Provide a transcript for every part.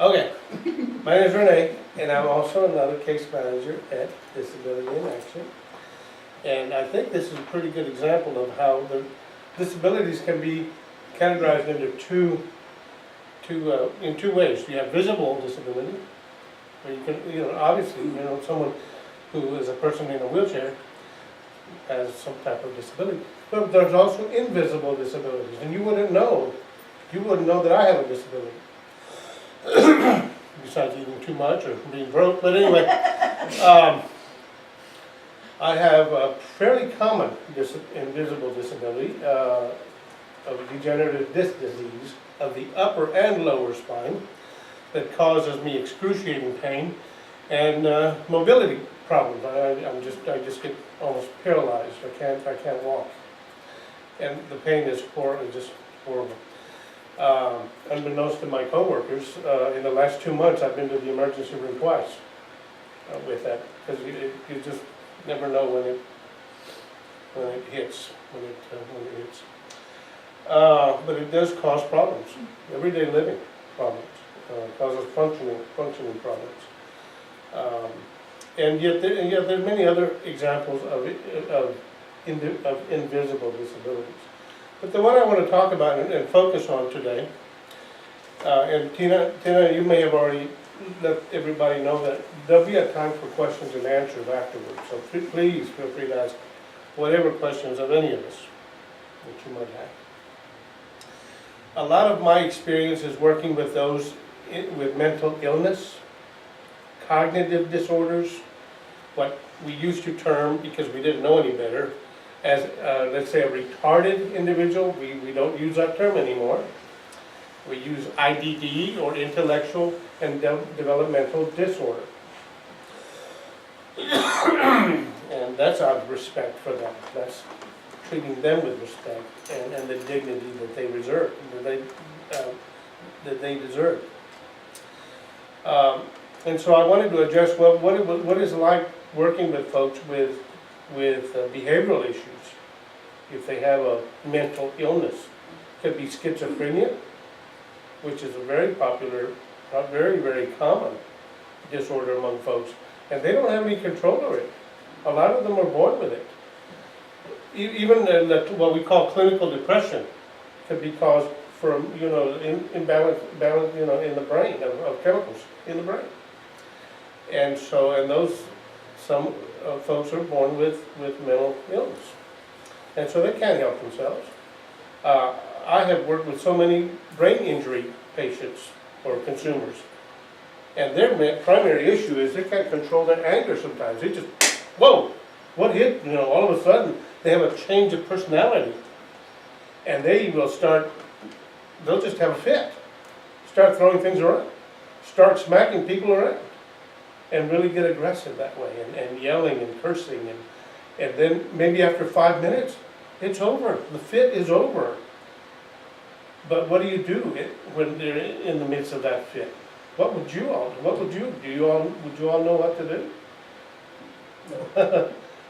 Okay, my name is Rene, and I'm also another case manager at Disability in Action. And I think this is a pretty good example of how the disabilities can be categorized into in two ways. You have visible disability, where you can, obviously, someone who is a person in a wheelchair has some type of disability. But there's also invisible disabilities, and you wouldn't know that I have a disability. Besides eating too much or being broke, but anyway, I have a fairly common invisible disability of degenerative disc disease of the upper and lower spine that causes me excruciating pain and mobility problems. I just get almost paralyzed. I can't walk, and the pain is just horrible. Unbeknownst to my coworkers, in the last 2 months I've been to the emergency room twice with that, because you just never know when it hits. But it does cause problems, everyday living problems, causes functioning problems, and yet there's many other examples of invisible disabilities. But the one I want to talk about and focus on today, and Tina, you may have already let everybody know that there'll be a time for questions and answers afterwards. So please feel free to ask whatever questions of any of us that you might have. A lot of my experience is working with those with mental illness, cognitive disorders, what we used to term, because we didn't know any better, as, let's say, a retarded individual. We don't use that term anymore. We use IDD, or intellectual and developmental disorder. And that's out of respect for them. That's treating them with respect and the dignity that they deserve. And so I wanted to address what is it like working with folks with behavioral issues, if they have a mental illness. It could be schizophrenia, which is a very popular, very, very common disorder among folks, and they don't have any control over it. A lot of them are born with it. Even what we call clinical depression could be caused from imbalance in the brain of chemicals in the brain, and some folks are born with mental illness, and so they can't help themselves. I have worked with so many brain injury patients or consumers, and their primary issue is they can't control their anger sometimes. They just, whoa, what hit? All of a sudden they have a change of personality, and they'll just have a fit, start throwing things around, start smacking people around, and really get aggressive that way, and yelling and cursing, and then maybe after 5 minutes, it's over. The fit is over. But what do you do when they're in the midst of that fit? What would you all do? Would you all know what to do?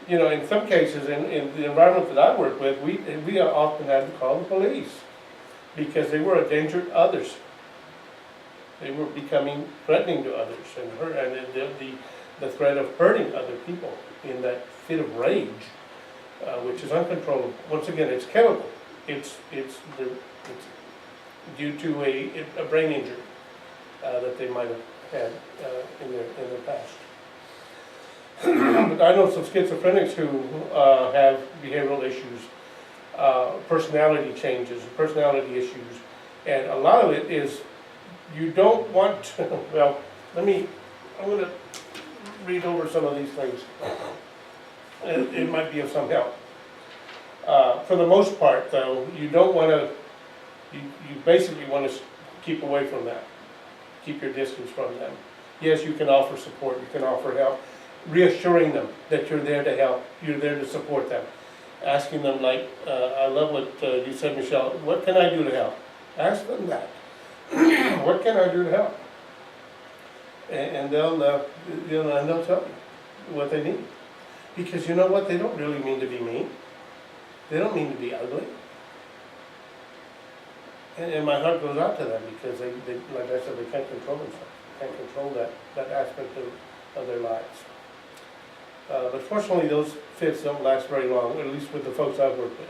In some cases, in the environment that I work with, we often had to call the police because they were a danger to others. They were becoming threatening to others, and the threat of hurting other people in that fit of rage, which is uncontrollable. Once again, it's chemical. It's due to a brain injury that they might have had in their past. But I know some schizophrenics who have behavioral issues, personality changes, personality issues, and a lot of it is you don't want to, well, I'm going to read over some of these things. It might be of some help. For the most part, though, you don't want to, you basically want to keep away from that. Keep your distance from them. Yes, you can offer support, you can offer help, reassuring them that you're there to help, you're there to support them. Asking them, like, I love what you said, Michelle, what can I do to help? Ask them that. What can I do to help? And they'll tell you what they need. Because you know what? They don't really mean to be mean. They don't mean to be ugly. And my heart goes out to them because they, like I said, they can't control themselves, can't control that aspect of their lives. But fortunately, those fits don't last very long, at least with the folks I've worked with.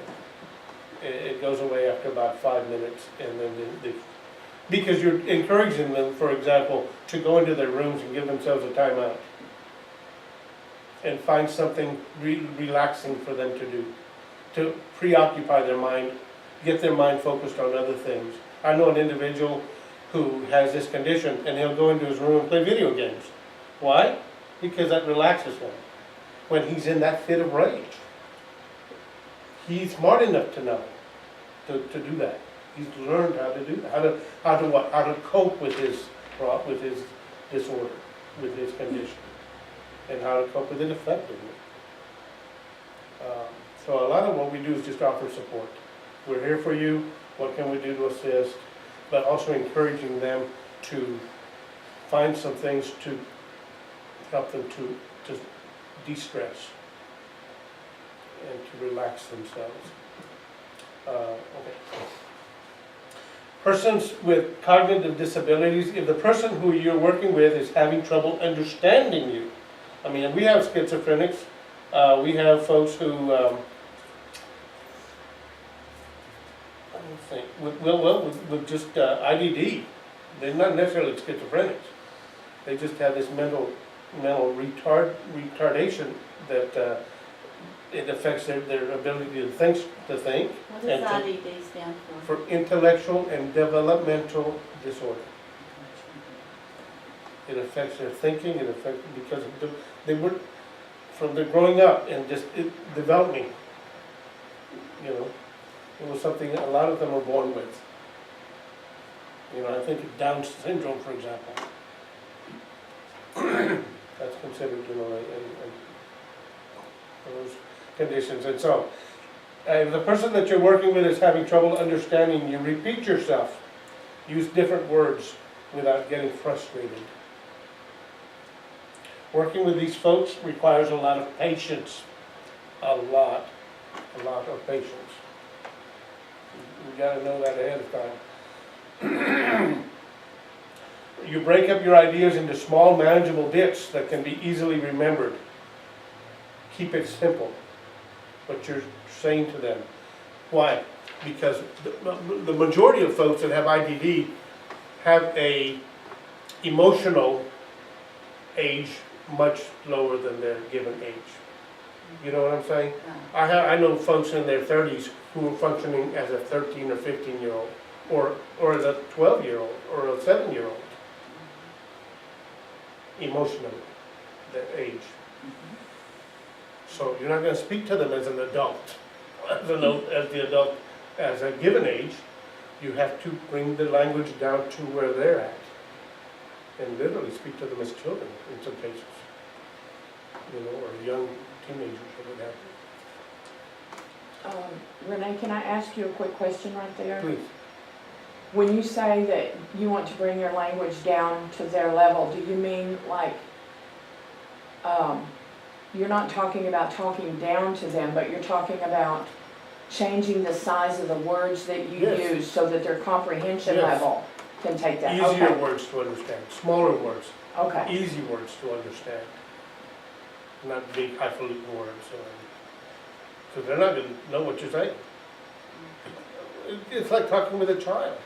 It goes away after about 5 minutes, and then because you're encouraging them, for example, to go into their rooms and give themselves a timeout and find something relaxing for them to do, to preoccupy their mind, get their mind focused on other things. I know an individual who has this condition, and he'll go into his room and play video games. Why? Because that relaxes him when he's in that fit of rage. He's smart enough to know to do that. He's learned how to do that, how to cope with his disorder, with his condition, and how to cope with it effectively. So a lot of what we do is just offer support. We're here for you. What can we do to assist? But also encouraging them to find some things to help them to de-stress and to relax themselves. Okay. Persons with cognitive disabilities, if the person who you're working with is having trouble understanding you, I mean, we have schizophrenics, we have folks who, with just IDD, they're not necessarily schizophrenics. They just have this mental retardation that it affects their ability to think. What does IDD stand for? For intellectual and developmental disorder. It affects their thinking. It affects because they were from their growing up and just developing. You know, it was something a lot of them were born with. You know, I think of Down syndrome, for example. That's considered, you know, those conditions. And so, if the person that you're working with is having trouble understanding you, repeat yourself. Use different words without getting frustrated. Working with these folks requires a lot of patience. A lot of patience. You got to know that ahead of time. You break up your ideas into small, manageable bits that can be easily remembered. Keep it simple, what you're saying to them. Why? Because the majority of folks that have IDD have a emotional age much lower than their given age. You know what I'm saying? I know folks in their 30s who are functioning as a 13 or 15-year-old, or as a 12-year-old, or a 7-year-old. Emotionally, that age. So you're not going to speak to them as an adult, as a given age. You have to bring the language down to where they're at, and literally speak to them as children in some cases, you know, or young teenagers or what have you. Rene, can I ask you a quick question right there? Please. When you say that you want to bring your language down to their level, do you mean like, you're not talking about talking down to them, but you're talking about changing the size of the words that you Yes. use so that their comprehension Yes. level can take that? Easier Okay. words to understand, smaller words, Okay. easy words to understand, not big highfalutin words. Because they're not going to know what you're saying. It's like talking with a child.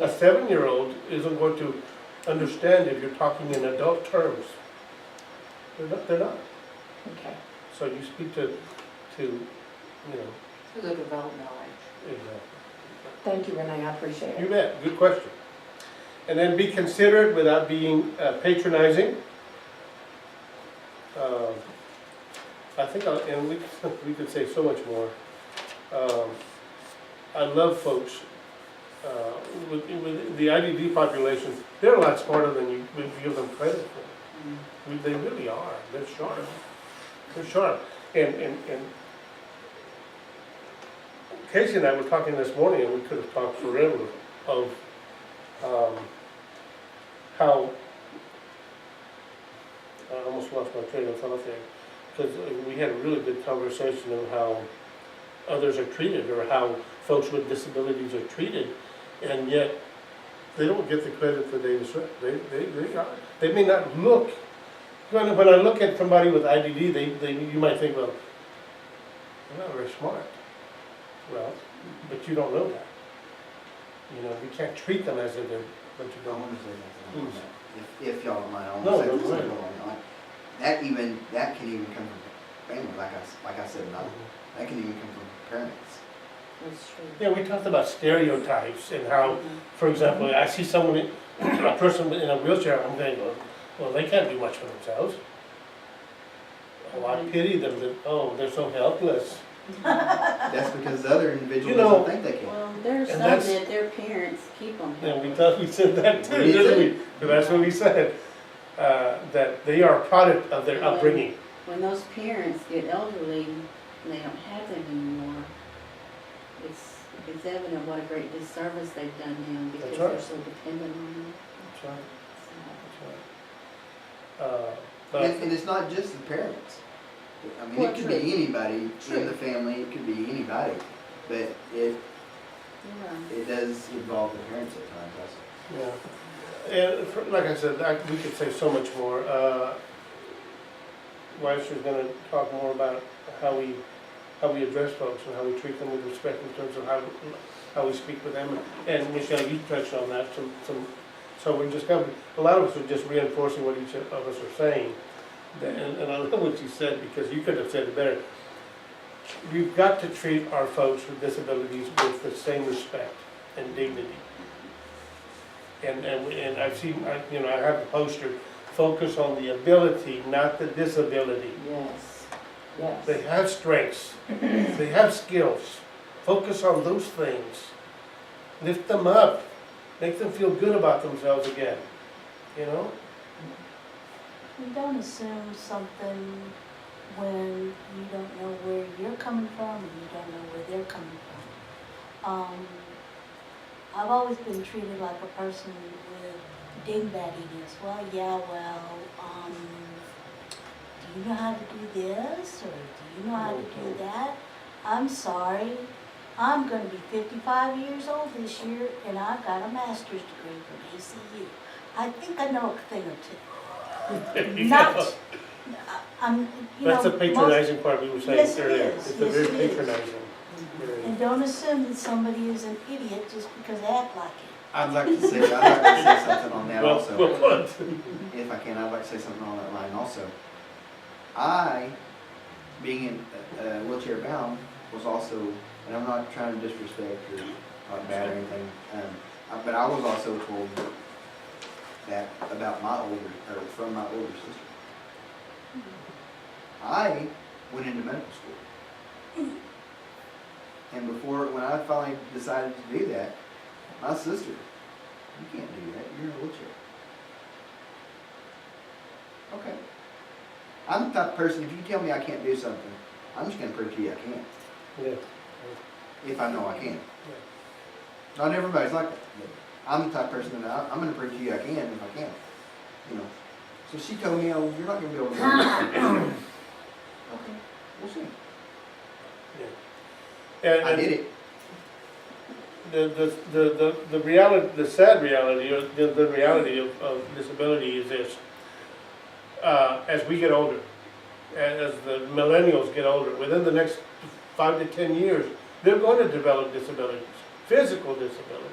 A 7-year-old isn't going to understand if you're talking in adult terms. They're not. Okay. So you speak to you know. To the developmental age. Exactly. Thank you, Rene, I appreciate You it. bet. Good question. And then be considerate without being patronizing. I think, and we could say so much more. I love folks with the IDD population. They're a lot smarter than you would give them credit for. They really are. They're sharp. They're sharp. And Casey and I were talking this morning, and we could have talked forever of how I almost lost my train of thought there, because we had a really good conversation of how others are treated, or how folks with disabilities are treated. and yet they don't get the credit that they deserve. They may not look, when I look at somebody with IDD, you might think, well, they're not very smart. Well, but you don't know that. You know, we can't treat them as if they're, but you I don't. want to say something on that. If y'all don't mind, I No, want to no, say go something ahead. on that. That can even come from family, like I said, that can even come from parents. That's true. Yeah, we talked about stereotypes and how, for example, I see someone, a person in a wheelchair, I'm going, well, they can't do much for themselves. Oh, I pity them, that, they're so helpless. That's because the other individuals You know, don't think they can. Well, there's And some that's- that their parents keep them. And we thought we said that too, We didn't did. we? 'Cause that's what we said, that they are a product of their upbringing. When those parents get elderly, and they don't have them anymore, it's evident what a great disservice they've done them because That's right. they're so dependent on them. That's right, So, that's right. But, And it's not just the parents. I mean, Well, it could true. be anybody True. in the family, it could be anybody, but it you're right. it does involve the parents at times also. yeah, and like I said, we could say so much more. Weiser's gonna talk more about how we address folks and how we treat them with respect in terms of how we speak with them. And Michelle, you touched on that, so we're just kind of, a lot of us are just reinforcing what each of us are saying. And I love what you said, because you could have said it better. We've got to treat our folks with disabilities with the same respect and dignity. And I've seen, I have a poster, focus on the ability, not the disability. Yes, yes. They have strengths, they have skills. Focus on those things. Lift them up, make them feel good about themselves again, you know? You don't assume something when you don't know where you're coming from and you don't know where they're coming from. I've always been treated like a person with dingbattiness. Well, yeah, do you know how to do this, or do you know how to do that? I'm sorry, I'm gonna be 55 years old this year, and I've got a master's degree from ACU. I think I know a thing or two. Not, I'm, That's the patronizing part we were saying Yes, it earlier. is. It's a Yes, very it is. patronizing. And don't assume that somebody is an idiot just because they act like it. I'd like to say something on that Well, also. well, If I can, I'd like to say something on that line also. I, being in wheelchair bound, was also, and I'm not trying to disrespect or talk bad or anything, but I was also told that about from my older sister. I went into medical school. And when I finally decided to do that, my sister, you can't do that, you're in a wheelchair. Okay. I'm the type of person, if you tell me I can't do something, I'm just gonna prove to you I can, yeah. if I know I can. Not everybody's like that, but I'm the type of person that I'm gonna prove to you I can if I can, you know. So she told me, oh, you're not gonna be able to do that. Okay, we'll see. And, I did it. The reality, the sad reality, or the reality of disability is this. As we get older, as the millennials get older, within the next 5 to 10 years, they're going to develop disabilities, physical disabilities.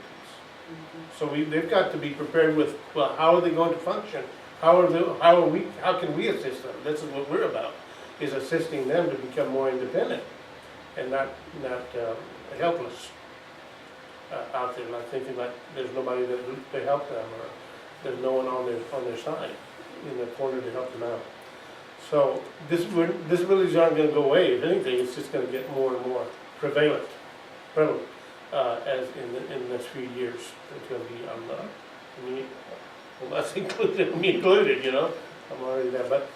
So they've got to be prepared with, well, how are they going to function? How can we assist them? This is what we're about, is assisting them to become more independent and not helpless out there, like thinking like there's nobody to help them, or there's no one on their side in the corner to help them out. So disabilities aren't going to go away. If anything, it's just going to get more and more prevalent as in the next few years. It's going to be, us included, me included, you know. I'm already there, but